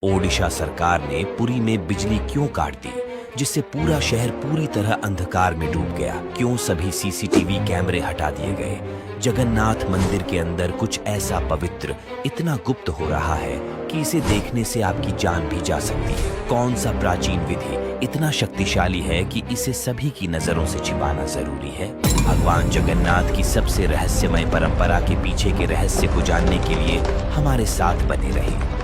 ओडिशा सरकार ने पुरी में बिजली क्यों काट दी, जिससे पूरा शहर पूरी तरह अंधकार में डूब गया? क्यों सभी सीसीटीवी कैमरे हटा दिए गए? जगन्नाथ मंदिर के अंदर कुछ ऐसा पवित्र इतना गुप्त हो रहा है कि इसे देखने से आपकी जान भी जा सकती है। कौन सा प्राचीन विधि इतना शक्तिशाली है कि इसे सभी की नजरों से छिपाना जरूरी है? भगवान जगन्नाथ की सबसे रहस्यमय परंपरा के पीछे के रहस्य को जानने के लिए हमारे साथ बने रहें।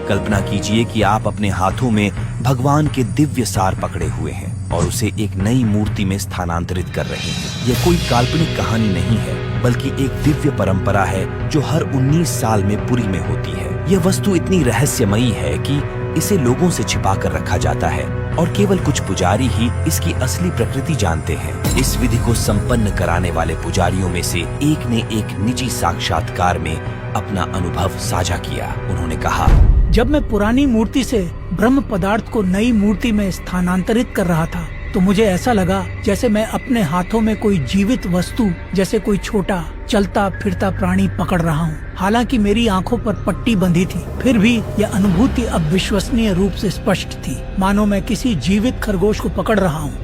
कल्पना कीजिए कि आप अपने हाथों में भगवान के दिव्य सार पकड़े हुए हैं और उसे एक नई मूर्ति में स्थानांतरित कर रहे हैं। यह कोई काल्पनिक कहानी नहीं है, बल्कि एक दिव्य परंपरा है जो हर 19 साल में पुरी में होती है। यह वस्तु इतनी रहस्यमयी है कि इसे लोगों से छिपा कर रखा जाता है और केवल कुछ पुजारी ही इसकी असली प्रकृति जानते हैं। इस विधि को संपन्न कराने वाले पुजारियों में से एक ने एक निजी साक्षात्कार में अपना अनुभव साझा किया। उन्होंने कहा, जब मैं पुरानी मूर्ति से ब्रह्म पदार्थ को नई मूर्ति में स्थानांतरित कर रहा था तो मुझे ऐसा लगा जैसे मैं अपने हाथों में कोई जीवित वस्तु जैसे कोई छोटा चलता फिरता प्राणी पकड़ रहा हूँ। हालांकि मेरी आंखों पर पट्टी बंधी थी, फिर भी यह अनुभूति अविश्वसनीय रूप से स्पष्ट थी, मानो मैं किसी जीवित खरगोश को पकड़ रहा हूँ।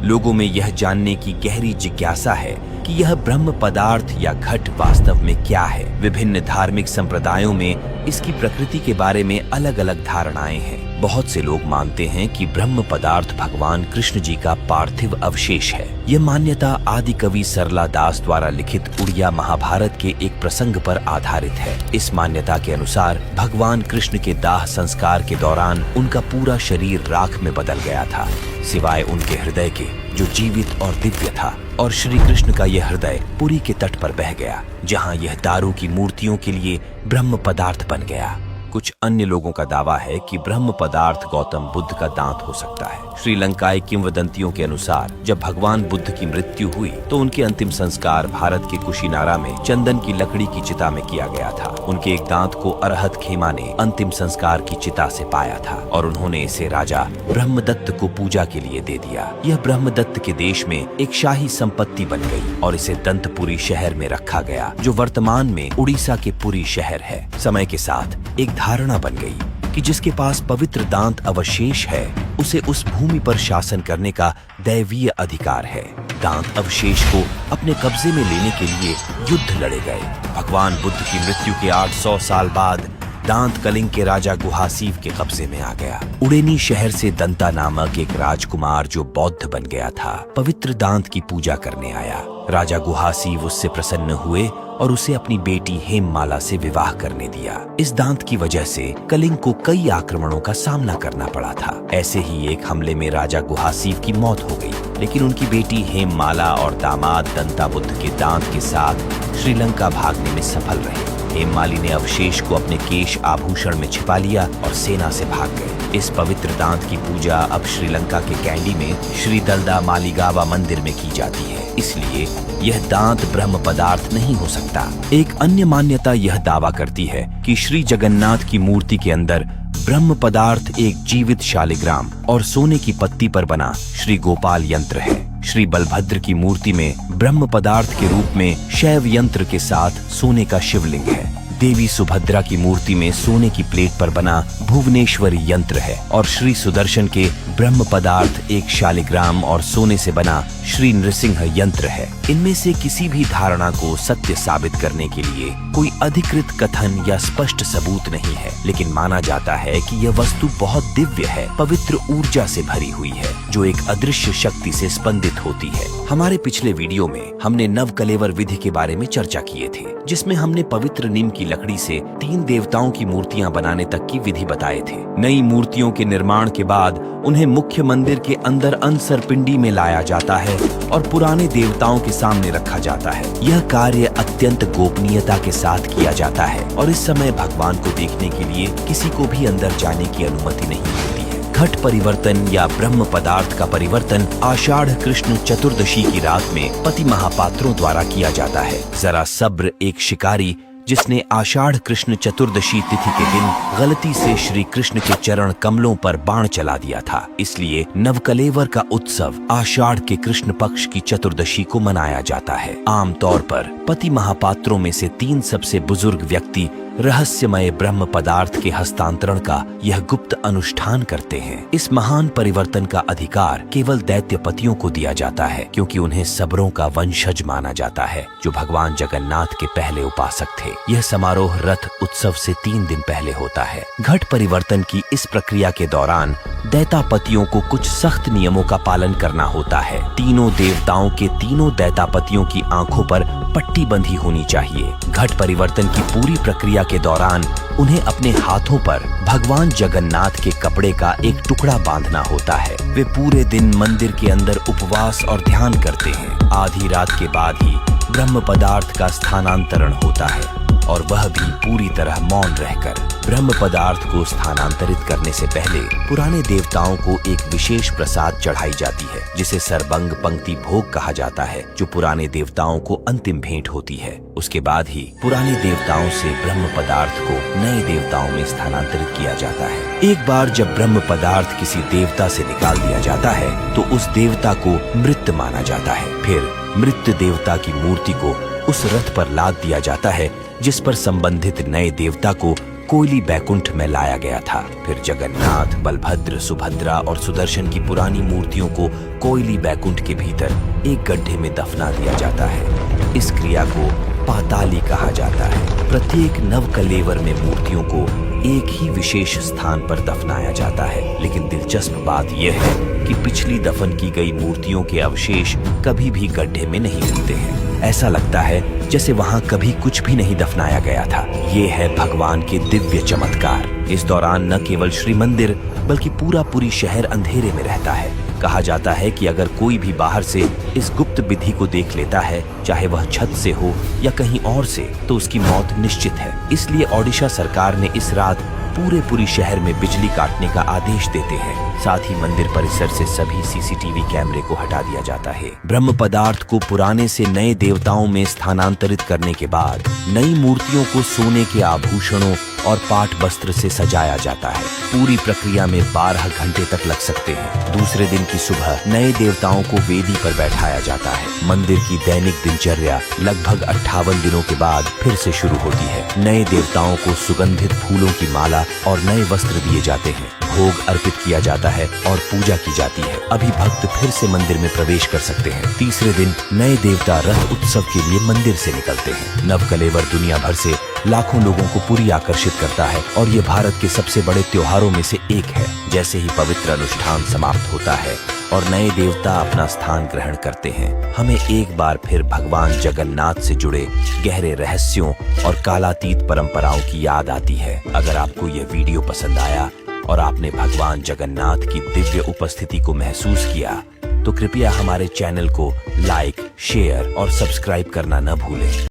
लोगों में यह जानने की गहरी जिज्ञासा है कि यह ब्रह्म पदार्थ या घट वास्तव में क्या है। विभिन्न धार्मिक संप्रदायों में इसकी प्रकृति के बारे में अलग अलग धारणाएं हैं। बहुत से लोग मानते हैं कि ब्रह्म पदार्थ भगवान कृष्ण जी का पार्थिव अवशेष है। यह मान्यता आदि कवि सरला दास द्वारा लिखित उड़िया महाभारत के एक प्रसंग पर आधारित है। इस मान्यता के अनुसार भगवान कृष्ण के दाह संस्कार के दौरान उनका पूरा शरीर राख में बदल गया था, सिवाय उनके हृदय के, जो जीवित और दिव्य था। और श्री कृष्ण का यह हृदय पुरी के तट पर बह गया, जहाँ यह दारू की मूर्तियों के लिए ब्रह्म पदार्थ बन गया। कुछ अन्य लोगों का दावा है कि ब्रह्म पदार्थ गौतम बुद्ध का दांत हो सकता है। श्रीलंकाई किंवदंतियों के अनुसार जब भगवान बुद्ध की मृत्यु हुई तो उनके अंतिम संस्कार भारत के कुशीनारा में चंदन की लकड़ी की चिता में किया गया था। उनके एक दांत को अरहत खेमा ने अंतिम संस्कार की चिता से पाया था और उन्होंने इसे राजा ब्रह्मदत्त को पूजा के लिए दे दिया। यह ब्रह्मदत्त के देश में एक शाही संपत्ति बन गई और इसे दंतपुरी शहर में रखा गया, जो वर्तमान में उड़ीसा के पुरी शहर है। समय के साथ एक धारणा बन गई कि जिसके पास पवित्र दांत अवशेष है, उसे उस भूमि पर शासन करने का दैवीय अधिकार है। दांत अवशेष को अपने कब्जे में लेने के लिए युद्ध लड़े गए। भगवान बुद्ध की मृत्यु के 800 साल बाद दांत कलिंग के राजा गुहासीव के कब्जे में आ गया। उड़ेनी शहर से दंता नामक एक राजकुमार, जो बौद्ध बन गया था, पवित्र दांत की पूजा करने आया। राजा गुहासीव उससे प्रसन्न हुए और उसे अपनी बेटी हेममाला से विवाह करने दिया। इस दांत की वजह से कलिंग को कई आक्रमणों का सामना करना पड़ा था। ऐसे ही एक हमले में राजा गुहासीव की मौत हो गई, लेकिन उनकी बेटी हेममाला और दामाद दंता बुद्ध के दांत के साथ श्रीलंका भागने में सफल रहे। हेममाली ने अवशेष को अपने केश आभूषण में छिपा लिया और सेना से भाग गए। इस पवित्र दांत की पूजा अब श्रीलंका के कैंडी में श्री दलदा मालीगावा मंदिर में की जाती है, इसलिए यह दांत ब्रह्म पदार्थ नहीं हो सकता। एक अन्य मान्यता यह दावा करती है कि श्री जगन्नाथ की मूर्ति के अंदर ब्रह्म पदार्थ एक जीवित शालिग्राम और सोने की पत्ती पर बना श्री गोपाल यंत्र है। श्री बलभद्र की मूर्ति में ब्रह्म पदार्थ के रूप में शैव यंत्र के साथ सोने का शिवलिंग है। देवी सुभद्रा की मूर्ति में सोने की प्लेट पर बना भुवनेश्वरी यंत्र है और श्री सुदर्शन के ब्रह्म पदार्थ एक शालिग्राम और सोने से बना श्री नृसिंह यंत्र है। इनमें से किसी भी धारणा को सत्य साबित करने के लिए कोई अधिकृत कथन या स्पष्ट सबूत नहीं है, लेकिन माना जाता है कि यह वस्तु बहुत दिव्य है, पवित्र ऊर्जा से भरी हुई है, जो एक अदृश्य शक्ति से स्पंदित होती है। हमारे पिछले वीडियो में हमने नव कलेवर विधि के बारे में चर्चा किए थे, जिसमें हमने पवित्र नीम की लकड़ी से 3 देवताओं की मूर्तियां बनाने तक की विधि बताए थे। नई मूर्तियों के निर्माण के बाद उन्हें मुख्य मंदिर के अंदर अनसर पिंडी में लाया जाता है और पुराने देवताओं के सामने रखा जाता है। यह कार्य अत्यंत गोपनीयता के साथ किया जाता है और इस समय भगवान को देखने के लिए किसी को भी अंदर जाने की अनुमति नहीं होती है। घट परिवर्तन या ब्रह्म पदार्थ का परिवर्तन आषाढ़ कृष्ण चतुर्दशी की रात में पति महापात्रों द्वारा किया जाता है। जरा सब्र एक शिकारी जिसने आषाढ़ कृष्ण चतुर्दशी तिथि के दिन गलती से श्री कृष्ण के चरण कमलों पर बाण चला दिया था, इसलिए नवकलेवर का उत्सव आषाढ़ के कृष्ण पक्ष की चतुर्दशी को मनाया जाता है। आमतौर पर पति महापात्रों में से 3 सबसे बुजुर्ग व्यक्ति रहस्यमय ब्रह्म पदार्थ के हस्तांतरण का यह गुप्त अनुष्ठान करते हैं। इस महान परिवर्तन का अधिकार केवल दैत्यपतियों को दिया जाता है, क्योंकि उन्हें सबरों का वंशज माना जाता है, जो भगवान जगन्नाथ के पहले उपासक थे। यह समारोह रथ उत्सव से 3 दिन पहले होता है। घट परिवर्तन की इस प्रक्रिया के दौरान दैतापतियों को कुछ सख्त नियमों का पालन करना होता है। तीनों देवताओं के तीनों दैतापतियों की आंखों पर पट्टी बंधी होनी चाहिए। घट परिवर्तन की पूरी प्रक्रिया के दौरान उन्हें अपने हाथों पर भगवान जगन्नाथ के कपड़े का एक टुकड़ा बांधना होता है। वे पूरे दिन मंदिर के अंदर उपवास और ध्यान करते हैं। आधी रात के बाद ही ब्रह्म पदार्थ का स्थानांतरण होता है, और वह भी पूरी तरह मौन रहकर। ब्रह्म पदार्थ को स्थानांतरित करने से पहले पुराने देवताओं को एक विशेष प्रसाद चढ़ाई जाती है, जिसे सर्वंग पंक्ति भोग कहा जाता है, जो पुराने देवताओं को अंतिम भेंट होती है। उसके बाद ही पुराने देवताओं से ब्रह्म पदार्थ को नए देवताओं में स्थानांतरित किया जाता है। एक बार जब ब्रह्म पदार्थ किसी देवता से निकाल दिया जाता है, तो उस देवता को मृत माना जाता है। फिर मृत देवता की मूर्ति को उस रथ पर लाद दिया जाता है, जिस पर संबंधित नए देवता को कोयली बैकुंठ में लाया गया था। फिर जगन्नाथ, बलभद्र, सुभद्रा और सुदर्शन की पुरानी मूर्तियों को कोयली बैकुंठ के भीतर एक गड्ढे में दफना दिया जाता है। इस क्रिया को पाताली कहा जाता है। प्रत्येक नवकलेवर में मूर्तियों को एक ही विशेष स्थान पर दफनाया जाता है, लेकिन दिलचस्प बात यह है कि पिछली दफन की गई मूर्तियों के अवशेष कभी भी गड्ढे में नहीं मिलते हैं। ऐसा लगता है जैसे वहां कभी कुछ भी नहीं दफनाया गया था। ये है भगवान के दिव्य चमत्कार। इस दौरान न केवल श्री मंदिर बल्कि पूरी शहर अंधेरे में रहता है। कहा जाता है कि अगर कोई भी बाहर से इस गुप्त विधि को देख लेता है, चाहे वह छत से हो या कहीं और से, तो उसकी मौत निश्चित है। इसलिए ओडिशा सरकार ने इस रात पूरे शहर में बिजली काटने का आदेश देते हैं। साथ ही मंदिर परिसर से सभी सीसीटीवी कैमरे को हटा दिया जाता है। ब्रह्म पदार्थ को पुराने से नए देवताओं में स्थानांतरित करने के बाद नई मूर्तियों को सोने के आभूषणों और पाट वस्त्र से सजाया जाता है। पूरी प्रक्रिया में 12 घंटे तक लग सकते हैं। दूसरे दिन की सुबह नए देवताओं को वेदी पर बैठाया जाता है। मंदिर की दैनिक दिनचर्या लगभग 58 दिनों के बाद फिर से शुरू होती है। नए देवताओं को सुगंधित फूलों की माला और नए वस्त्र दिए जाते हैं। भोग अर्पित किया जाता है और पूजा की जाती है। अभी भक्त फिर से मंदिर में प्रवेश कर सकते हैं। तीसरे दिन नए देवता रथ उत्सव के लिए मंदिर से निकलते हैं। नवकलेवर दुनिया भर से लाखों लोगों को पूरी आकर्षित करता है, और ये भारत के सबसे बड़े त्योहारों में से एक है। जैसे ही पवित्र अनुष्ठान समाप्त होता है और नए देवता अपना स्थान ग्रहण करते हैं, हमें एक बार फिर भगवान जगन्नाथ से जुड़े गहरे रहस्यों और कालातीत परंपराओं की याद आती है। अगर आपको यह वीडियो पसंद आया और आपने भगवान जगन्नाथ की दिव्य उपस्थिति को महसूस किया, तो कृपया हमारे चैनल को लाइक, शेयर और सब्सक्राइब करना न भूलें।